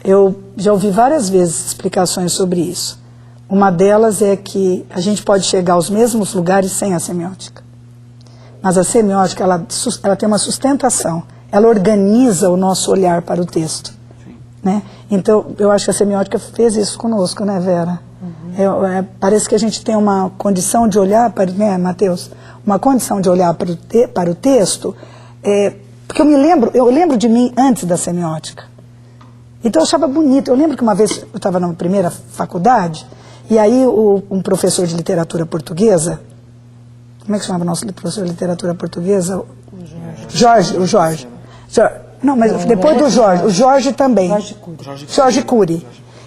Eu já ouvi várias vezes explicações sobre isso. Uma delas é que a gente pode chegar aos mesmos lugares sem a semiótica. Mas a semiótica, ela tem uma sustentação. Ela organiza o nosso olhar para o texto. Né? Então, eu acho que a semiótica fez isso conosco, né, Vera? Parece que a gente tem uma condição de olhar para, né, Matheus? Uma condição de olhar para o texto, porque eu lembro de mim antes da semiótica. Então eu achava bonito. Eu lembro que uma vez eu estava na primeira faculdade, e aí um professor de literatura portuguesa, como é que chamava o nosso professor de literatura portuguesa? O Jorge. Não, mas depois do Jorge, o Jorge também. Jorge Cury.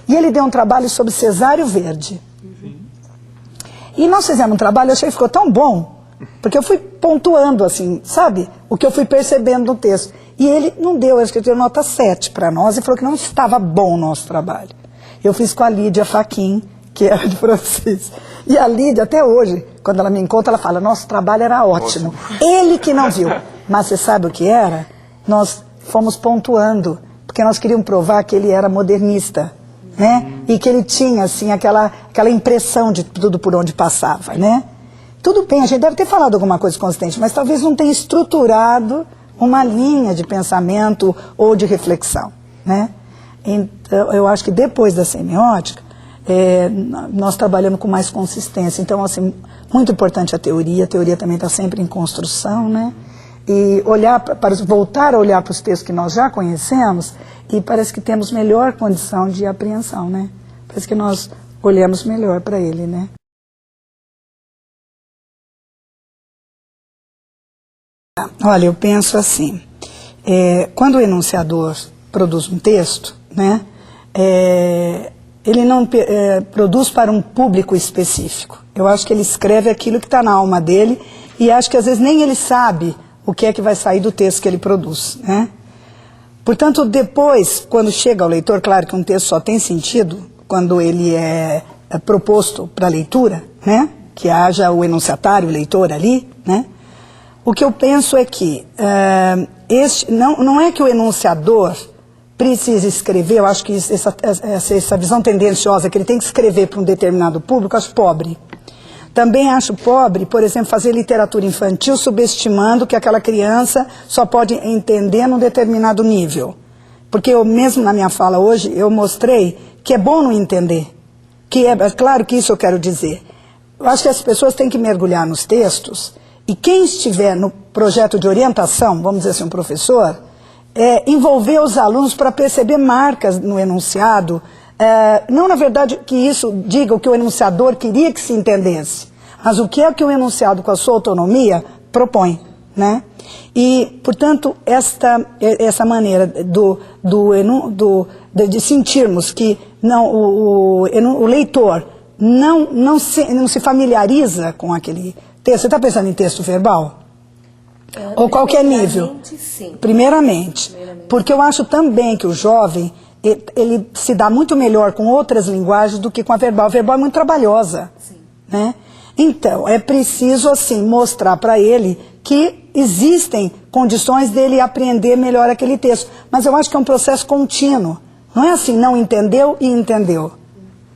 E ele deu um trabalho sobre Cesário Verde. E nós fizemos um trabalho, eu achei que ficou tão bom, porque eu fui pontuando, assim, sabe? O que eu fui percebendo no texto. E ele não deu, acho que ele deu nota 7 para nós, e falou que não estava bom o nosso trabalho. Eu fiz com a Lídia Fachin, que era de francês. E a Lídia, até hoje, quando ela me encontra, ela fala, nosso trabalho era ótimo. Ele que não viu. Mas você sabe o que era? Nós fomos pontuando, porque nós queríamos provar que ele era modernista, né? E que ele tinha, assim, aquela impressão de tudo por onde passava, né? Tudo bem, a gente deve ter falado alguma coisa consistente, mas talvez não tenha estruturado uma linha de pensamento ou de reflexão, né? Então, eu acho que depois da semiótica, nós trabalhamos com mais consistência. Então, assim, muito importante a teoria também está sempre em construção, né? E voltar a olhar para os textos que nós já conhecemos, e parece que temos melhor condição de apreensão, né? Parece que nós olhamos melhor para ele, né? Olha, eu penso assim, quando o enunciador produz um texto, né, ele não produz para um público específico. Eu acho que ele escreve aquilo que está na alma dele, e acho que às vezes nem ele sabe o que é que vai sair do texto que ele produz, né? Portanto, depois, quando chega ao leitor, claro que um texto só tem sentido quando ele é proposto para leitura, né? Que haja o enunciatário, o leitor ali, né? O que eu penso é que não é que o enunciador precisa escrever, eu acho que essa visão tendenciosa que ele tem que escrever para um determinado público, eu acho pobre. Também acho pobre, por exemplo, fazer literatura infantil subestimando que aquela criança só pode entender num determinado nível. Porque eu mesmo na minha fala hoje, eu mostrei que é bom não entender. Claro que isso eu quero dizer. Eu acho que as pessoas têm que mergulhar nos textos, e quem estiver no projeto de orientação, vamos dizer assim, um professor, envolver os alunos para perceber marcas no enunciado, não, na verdade, que isso diga o que o enunciador queria que se entendesse, mas o que é que o enunciado, com a sua autonomia, propõe, né? E, portanto, essa maneira de sentirmos que o leitor não se familiariza com aquele texto. Você está pensando em texto verbal? Ou qualquer nível? Sim. Primeiramente. Porque eu acho também que o jovem ele se dá muito melhor com outras linguagens do que com a verbal. A verbal é muito trabalhosa. Sim. Né? Então, é preciso, assim, mostrar para ele que existem condições dele aprender melhor aquele texto. Mas eu acho que é um processo contínuo. Não é assim, não entendeu e entendeu.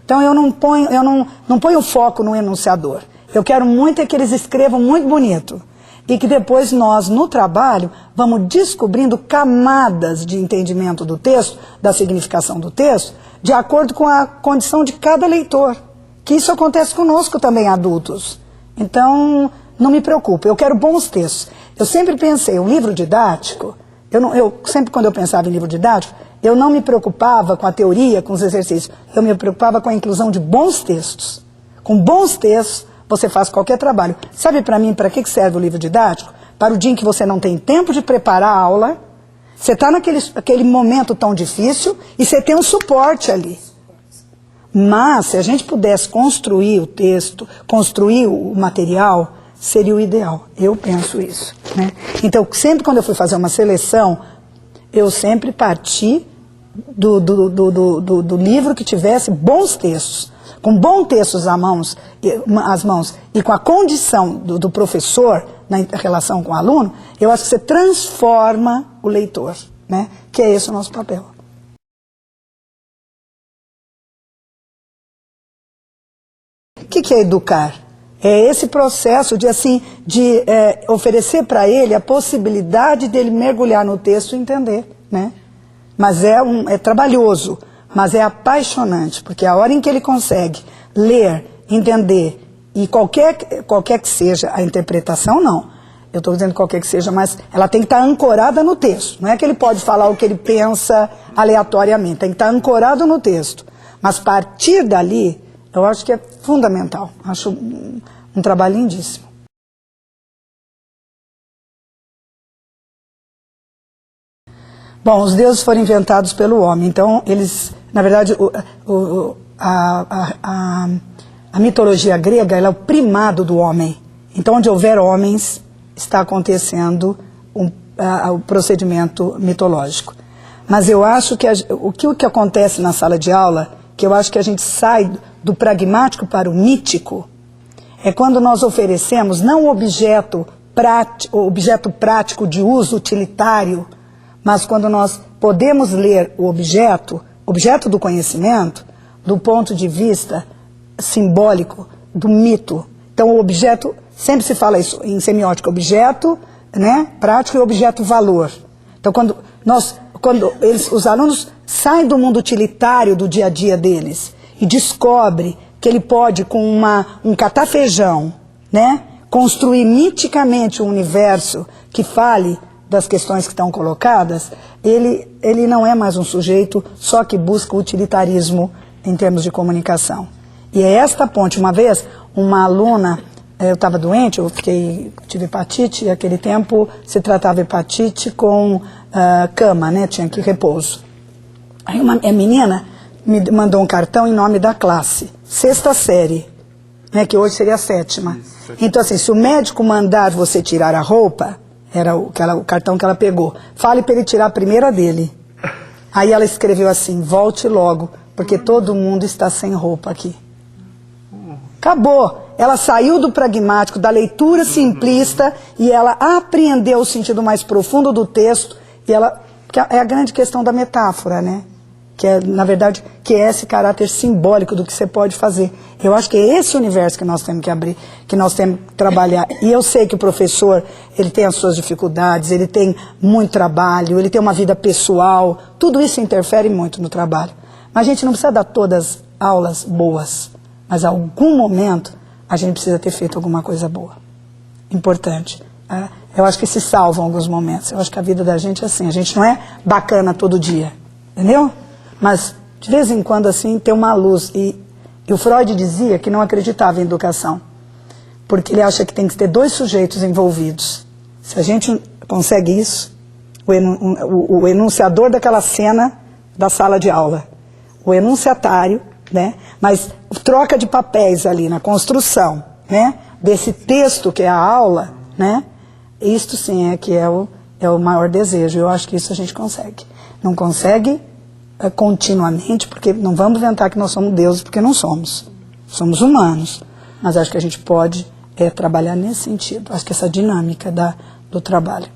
Então, eu não ponho foco no enunciador. Eu quero muito que eles escrevam muito bonito. E que depois nós, no trabalho, vamos descobrindo camadas de entendimento do texto, da significação do texto, de acordo com a condição de cada leitor. Que isso acontece conosco também, adultos. Então, não me preocupe, eu quero bons textos. Eu sempre pensei, um livro didático, sempre quando eu pensava em livro didático, eu não me preocupava com a teoria, com os exercícios, eu me preocupava com a inclusão de bons textos. Com bons textos, você faz qualquer trabalho. Sabe para mim, para que serve o livro didático? Para o dia em que você não tem tempo de preparar a aula, você está naquele momento tão difícil e você tem um suporte ali. Mas, se a gente pudesse construir o texto, construir o material, seria o ideal. Eu penso isso, né? Então, sempre quando eu fui fazer uma seleção, eu sempre parti do livro que tivesse bons textos. Com bons textos às mãos e com a condição do professor na relação com o aluno, eu acho que você transforma o leitor, né? Que é esse o nosso papel. que é educar? É esse processo de, assim, de oferecer para ele a possibilidade dele mergulhar no texto e entender, né? Mas é trabalhoso, mas é apaixonante, porque a hora em que ele consegue ler, entender, e qualquer que seja a interpretação, não. Eu estou dizendo qualquer que seja, mas ela tem que estar ancorada no texto. Não é que ele pode falar o que ele pensa aleatoriamente, tem que estar ancorado no texto. Mas partir dali, eu acho que é fundamental. Acho um trabalho lindíssimo. Bom, os deuses foram inventados pelo homem, então eles, na verdade, a mitologia grega ela é o primado do homem. Então, onde houver homens, está acontecendo o procedimento mitológico. Mas eu acho que o que acontece na sala de aula, que eu acho que a gente sai do pragmático para o mítico, é quando nós oferecemos não o objeto prático de uso utilitário, mas quando nós podemos ler o objeto do conhecimento, do ponto de vista simbólico, do mito. Então o objeto, sempre se fala isso em semiótica, objeto, né, prático e objeto valor. Então quando os alunos saem do mundo utilitário do dia a dia deles e descobrem que ele pode, com um catafejão, né, construir miticamente um universo que fale das questões que estão colocadas, ele não é mais um sujeito só que busca o utilitarismo em termos de comunicação. E é esta ponte. Uma vez, uma aluna, eu estava doente, tive hepatite, e naquele tempo se tratava hepatite com cama, né, tinha que repouso. Aí a menina me mandou um cartão em nome da classe, 6ª série, né, que hoje seria a 7ª. Então assim, se o médico mandar você tirar a roupa, era o cartão que ela pegou, fale para ele tirar a primeira dele. Aí ela escreveu assim, volte logo, porque todo mundo está sem roupa aqui. Acabou. Ela saiu do pragmático, da leitura simplista, e ela apreendeu o sentido mais profundo do texto, e que é a grande questão da metáfora, né? Que é, na verdade, que é esse caráter simbólico do que você pode fazer. Eu acho que é esse universo que nós temos que abrir, que nós temos que trabalhar. E eu sei que o professor, ele tem as suas dificuldades, ele tem muito trabalho, ele tem uma vida pessoal, tudo isso interfere muito no trabalho. Mas a gente não precisa dar todas aulas boas, mas em algum momento a gente precisa ter feito alguma coisa boa. Importante. Eu acho que se salvam alguns momentos. Eu acho que a vida da gente é assim, a gente não é bacana todo dia, entendeu? Mas, de vez em quando, assim, tem uma luz. E o Freud dizia que não acreditava em educação, porque ele acha que tem que ter 2 sujeitos envolvidos. Se a gente consegue isso, o enunciador daquela cena da sala de aula, o enunciatário, né, mas troca de papéis ali na construção, né, desse texto que é a aula, né, isto sim que é o maior desejo. Eu acho que isso a gente consegue. Não consegue continuamente, porque não vamos inventar que nós somos deuses, porque não somos. Somos humanos. Mas acho que a gente pode trabalhar nesse sentido. Acho que essa dinâmica do trabalho.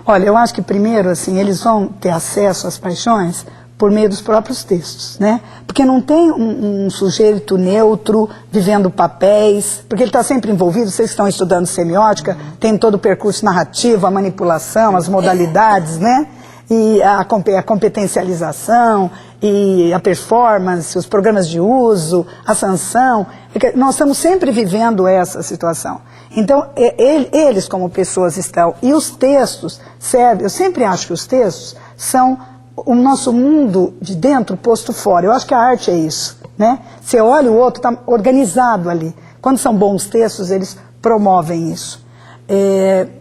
Olha, eu acho que primeiro, assim, eles vão ter acesso às paixões por meio dos próprios textos, né? Porque não tem um sujeito neutro vivendo papéis, porque ele está sempre envolvido. Vocês estão estudando semiótica, tem todo o percurso narrativo, a manipulação, as modalidades, né? E a competencialização, e a performance, os programas de uso, a sanção. Nós estamos sempre vivendo essa situação. Então, eles como pessoas estão, e os textos servem, eu sempre acho que os textos são o nosso mundo de dentro posto fora. Eu acho que a arte é isso, né? Você olha o outro, está organizado ali. Quando são bons textos, eles promovem isso.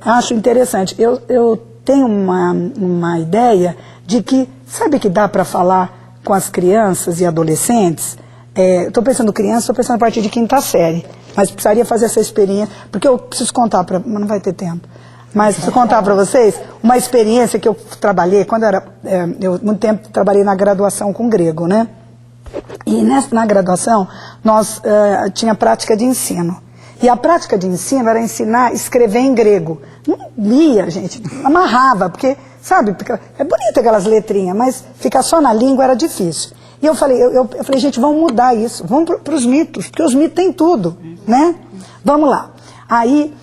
Acho interessante. Eu tenho uma ideia de que, sabe que dá para falar com as crianças e adolescentes? Estou pensando criança, estou pensando a partir de 5ª série. Mas precisaria fazer essa experiência, porque eu preciso contar, mas não vai ter tempo. Mas preciso contar para vocês uma experiência que eu trabalhei, quando eu muito tempo trabalhei na graduação com grego, né? E na graduação, nós tinha prática de ensino. E a prática de ensino era ensinar a escrever em grego. Não lia, gente, amarrava, porque sabe? É bonito aquelas letrinhas, mas ficar só na língua era difícil. E eu falei, gente, vamos mudar isso, vamos para os mitos, porque os mitos têm tudo, né? Vamos lá. Aí,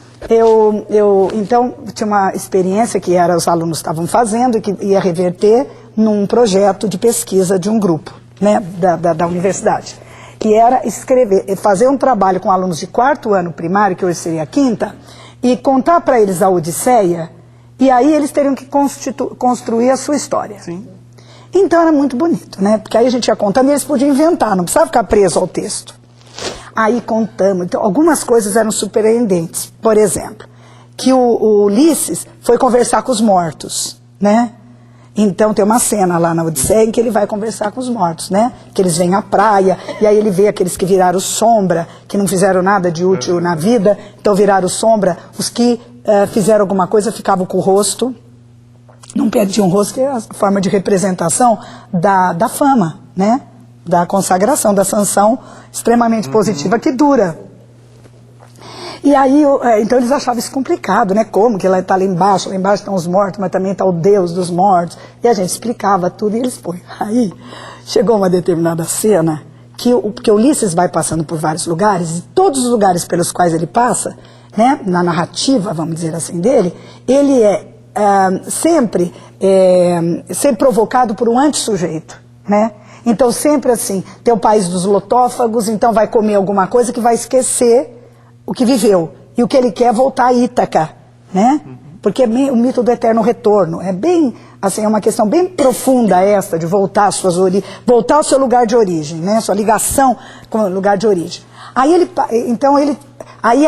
então, tinha uma experiência que os alunos estavam fazendo e que ia reverter num projeto de pesquisa de um grupo, né, da universidade. Que era fazer um trabalho com alunos de 4º ano primário, que hoje seria a 5ª, e contar para eles a Odisseia, e aí eles teriam que construir a sua história. Sim. Então era muito bonito, né? Porque aí a gente ia contando e eles podiam inventar, não precisava ficar preso ao texto. Aí contamos, então algumas coisas eram surpreendentes. Por exemplo, que o Ulisses foi conversar com os mortos, né? Então tem uma cena lá na Odisseia em que ele vai conversar com os mortos, né? Que eles vêm à praia, e aí ele vê aqueles que viraram sombra, que não fizeram nada de útil na vida, então viraram sombra. Os que fizeram alguma coisa ficavam com o rosto, não perdiam o rosto, que é a forma de representação da fama, né? Da consagração, da sanção extremamente positiva que dura. E aí, então eles achavam isso complicado, né? Como que ela está lá embaixo estão os mortos, mas também está o Deus dos mortos. E a gente explicava tudo e eles põem. Aí chegou uma determinada cena porque Ulisses vai passando por vários lugares, e todos os lugares pelos quais ele passa, né? Na narrativa, vamos dizer assim, dele, ele sempre provocado por um antissujeito, né? Então sempre assim, tem o país dos lotófagos, então vai comer alguma coisa que vai esquecer o que viveu, e o que ele quer é voltar a Ítaca, né? Porque é o mito do eterno retorno, é bem, assim, é uma questão bem profunda essa, de voltar às suas origens, voltar ao seu lugar de origem, né? Sua ligação com o lugar de origem. Aí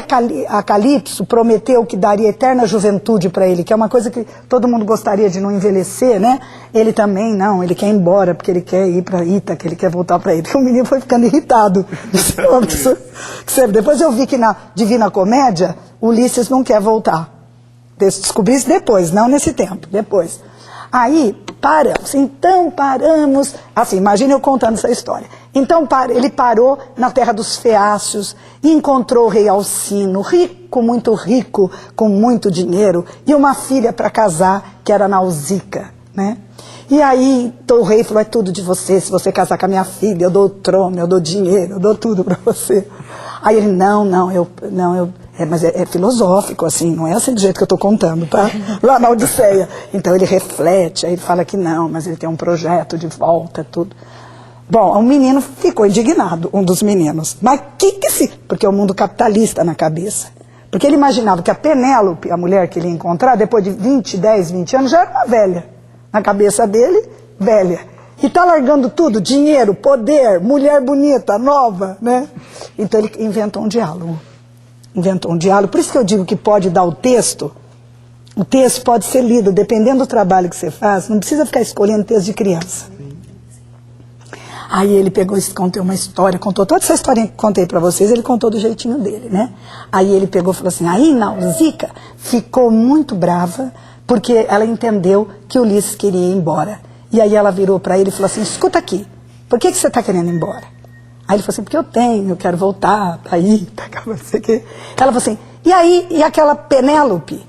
a Calipso prometeu que daria eterna juventude para ele, que é uma coisa que todo mundo gostaria de não envelhecer, né? Ele também não, ele quer ir embora, porque ele quer ir para Ítaca, ele quer voltar para Ítaca. O menino foi ficando irritado. Depois eu vi que na Divina Comédia, Ulisses não quer voltar. Descobri isso depois, não nesse tempo, depois. Aí paramos, assim, imagina eu contando essa história. Então ele parou na terra dos Feácios e encontrou o rei Alcino, rico, com muito dinheiro, e uma filha para casar, que era Nausicaa, né? E aí o rei falou, é tudo de você, se você casar com a minha filha, eu dou o trono, eu dou dinheiro, eu dou tudo para você. Aí ele, mas é filosófico, assim, não é assim do jeito que eu estou contando, tá? Lá na Odisseia. Então ele reflete, aí ele fala que não, mas ele tem um projeto de volta, tudo. Bom, o menino ficou indignado, um dos meninos. Mas porque é o mundo capitalista na cabeça. Porque ele imaginava que a Penélope, a mulher que ele ia encontrar, depois de 10, 20 anos, já era uma velha. Na cabeça dele, velha. E está largando tudo, dinheiro, poder, mulher bonita, nova, né? Então ele inventou um diálogo. Por isso que eu digo que pode dar o texto pode ser lido, dependendo do trabalho que você faz, não precisa ficar escolhendo texto de criança. Aí ele pegou e contou uma história, contou toda essa história que contei para vocês, ele contou do jeitinho dele, né? Aí ele pegou e falou assim, aí Nausicaa ficou muito brava, porque ela entendeu que Ulisses queria ir embora. E aí ela virou para ele e falou assim, escuta aqui, por que você está querendo ir embora? Aí ele falou assim, porque eu quero voltar para Ítaca, não sei o quê. Ela falou assim, e aquela Penélope?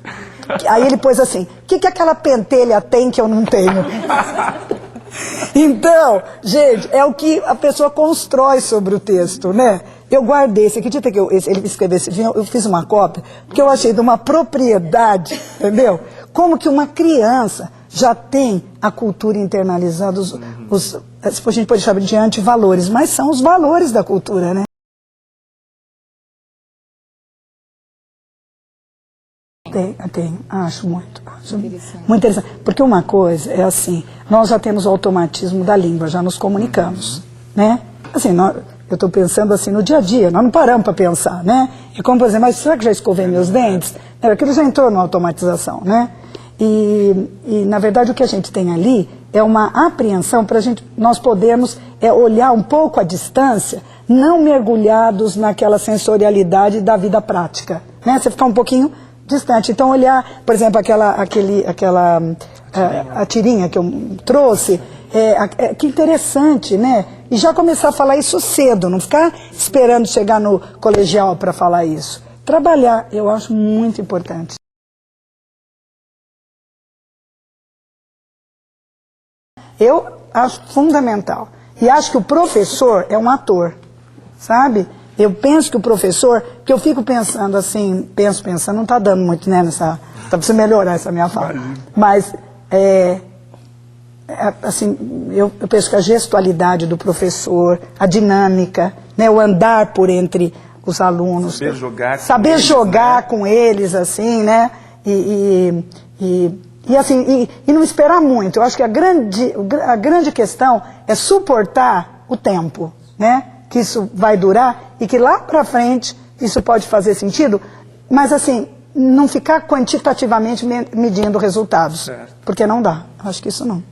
Aí ele pôs assim, o que aquela pentelha tem que eu não tenho? Então, gente, é o que a pessoa constrói sobre o texto, né? Eu guardei, você acredita que ele escreveu esse livro, eu fiz uma cópia, porque eu achei de uma propriedade, entendeu? Como que uma criança já tem a cultura internalizada, a gente pode chamar de antivalores, mas são os valores da cultura, né? Tem, acho muito interessante. Porque uma coisa é assim, nós já temos o automatismo da língua, já nos comunicamos, né? Assim, eu estou pensando assim no dia a dia, nós não paramos para pensar, né? É como, por exemplo, mas será que já escovei meus dentes? Aquilo já entrou na automatização, né? E na verdade o que a gente tem ali é uma apreensão para nós podermos olhar um pouco à distância, não mergulhados naquela sensorialidade da vida prática, né? Você ficar um pouquinho distante. Então olhar, por exemplo, a tirinha que eu trouxe, que interessante, né? E já começar a falar isso cedo, não ficar esperando chegar no colegial para falar isso. Trabalhar, eu acho muito importante. Eu acho fundamental. E acho que o professor é um ator, sabe? Eu penso que o professor, que eu fico pensando assim, pensando, não está dando muito, né, nessa, tá precisando melhorar essa minha fala. Mas, assim, eu penso que a gestualidade do professor, a dinâmica, né, o andar por entre os alunos. Saber jogar com eles, assim, né? E assim, e não esperar muito. Eu acho que a grande questão é suportar o tempo, né? Que isso vai durar e que lá para frente isso pode fazer sentido, mas assim, não ficar quantitativamente medindo resultados, porque não dá. Eu acho que isso não.